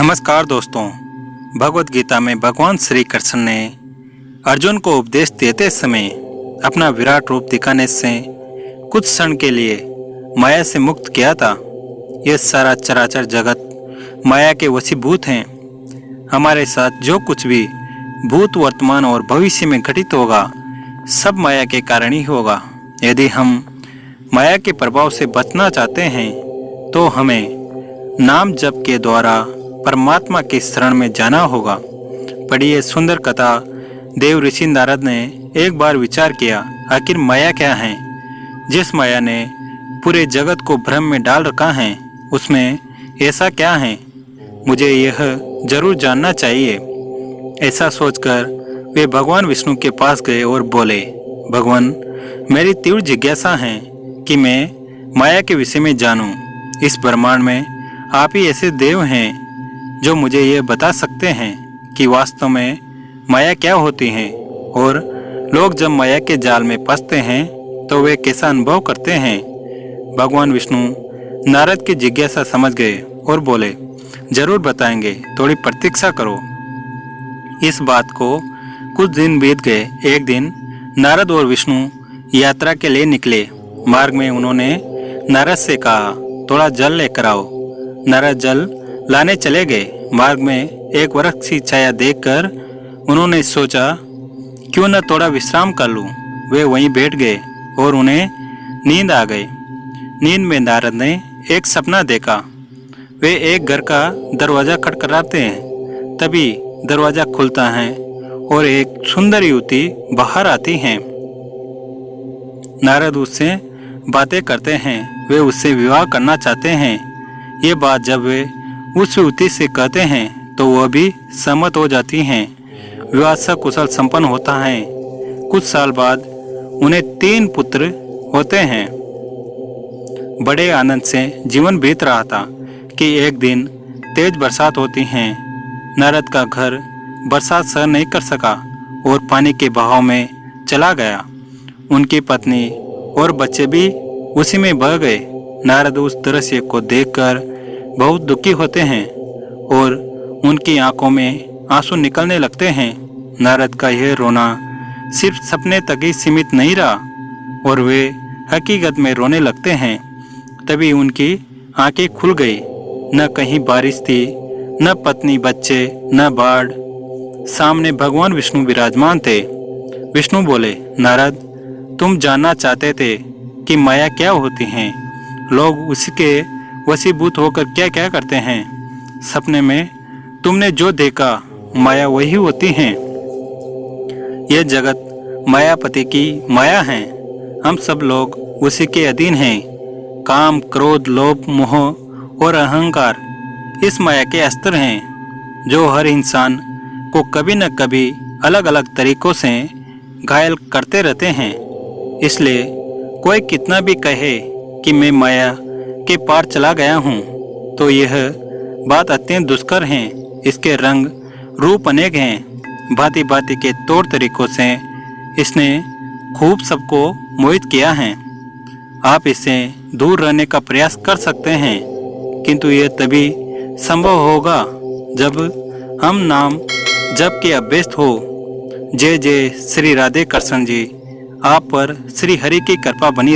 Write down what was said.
नमस्कार दोस्तों। भगवत गीता में भगवान श्री कृष्ण ने अर्जुन को उपदेश देते समय अपना विराट रूप दिखाने से कुछ क्षण के लिए माया से मुक्त किया था। यह सारा चराचर जगत माया के वशीभूत हैं। हमारे साथ जो कुछ भी भूत, वर्तमान और भविष्य में घटित होगा सब माया के कारण ही होगा। यदि हम माया के प्रभाव से बचना चाहते हैं तो हमें नाम जप के द्वारा परमात्मा की शरण में जाना होगा। पढ़िए सुंदर कथा। देव ऋषि नारद ने एक बार विचार किया, आखिर माया क्या है। जिस माया ने पूरे जगत को भ्रम में डाल रखा है उसमें ऐसा क्या है, मुझे यह जरूर जानना चाहिए। ऐसा सोचकर वे भगवान विष्णु के पास गए और बोले, भगवान, मेरी तीव्र जिज्ञासा है कि मैं माया के विषय में जानूं। इस ब्रह्मांड में आप ही ऐसे देव हैं जो मुझे ये बता सकते हैं कि वास्तव में माया क्या होती है और लोग जब माया के जाल में फंसते हैं तो वे कैसा अनुभव करते हैं। भगवान विष्णु नारद की जिज्ञासा समझ गए और बोले, जरूर बताएंगे, थोड़ी प्रतीक्षा करो। इस बात को कुछ दिन बीत गए। एक दिन नारद और विष्णु यात्रा के लिए निकले। मार्ग में उन्होंने नारद से कहा, थोड़ा जल लेकर आओ। नारद जल लाने चले गए। मार्ग में एक वृक्ष की छाया देखकर उन्होंने सोचा, क्यों न थोड़ा विश्राम कर लूं। वे वहीं बैठ गए और उन्हें नींद आ गई। नींद में नारद ने एक सपना देखा। वे एक घर का दरवाजा खटखटाते हैं, तभी दरवाजा खुलता है और एक सुंदर युवती बाहर आती है। नारद उससे बातें करते हैं, वे उससे विवाह करना चाहते हैं। ये बात जब वे उस युवती से कहते हैं तो वह भी सहमत हो जाती हैं। विवाह सकुशल संपन्न होता है। कुछ साल बाद उन्हें 3 पुत्र होते हैं। बड़े आनंद से जीवन बीत रहा था कि एक दिन तेज बरसात होती है। नारद का घर बरसात सहन नहीं कर सका और पानी के बहाव में चला गया। उनकी पत्नी और बच्चे भी उसी में बह गए। नारद उस दृश्य को देखकर बहुत दुखी होते हैं और उनकी आंखों में आंसू निकलने लगते हैं। नारद का यह रोना सिर्फ सपने तक ही सीमित नहीं रहा और वे हकीकत में रोने लगते हैं। तभी उनकी आंखें खुल गई। न कहीं बारिश थी, न पत्नी, बच्चे, न बाढ़। सामने भगवान विष्णु विराजमान थे। विष्णु बोले, नारद, तुम जानना चाहते थे कि माया क्या होती है, लोग उसके वशीभूत होकर क्या क्या करते हैं। सपने में तुमने जो देखा माया वही होती है। यह जगत मायापति की माया है। हम सब लोग उसी के अधीन हैं। काम, क्रोध, लोभ, मोह और अहंकार इस माया के अस्त्र हैं जो हर इंसान को कभी न कभी अलग अलग तरीकों से घायल करते रहते हैं। इसलिए कोई कितना भी कहे कि मैं माया के पार चला गया हूँ तो यह बात अत्यंत दुष्कर है। इसके रंग रूप अनेक हैं। भांति भांति के तौर तरीकों से इसने खूब सबको मोहित किया है। आप इससे दूर रहने का प्रयास कर सकते हैं, किंतु यह तभी संभव होगा जब हम नाम जप के अभ्यस्त हो। जय जय श्री राधे कृष्ण जी। आप पर श्री हरि की कृपा बनी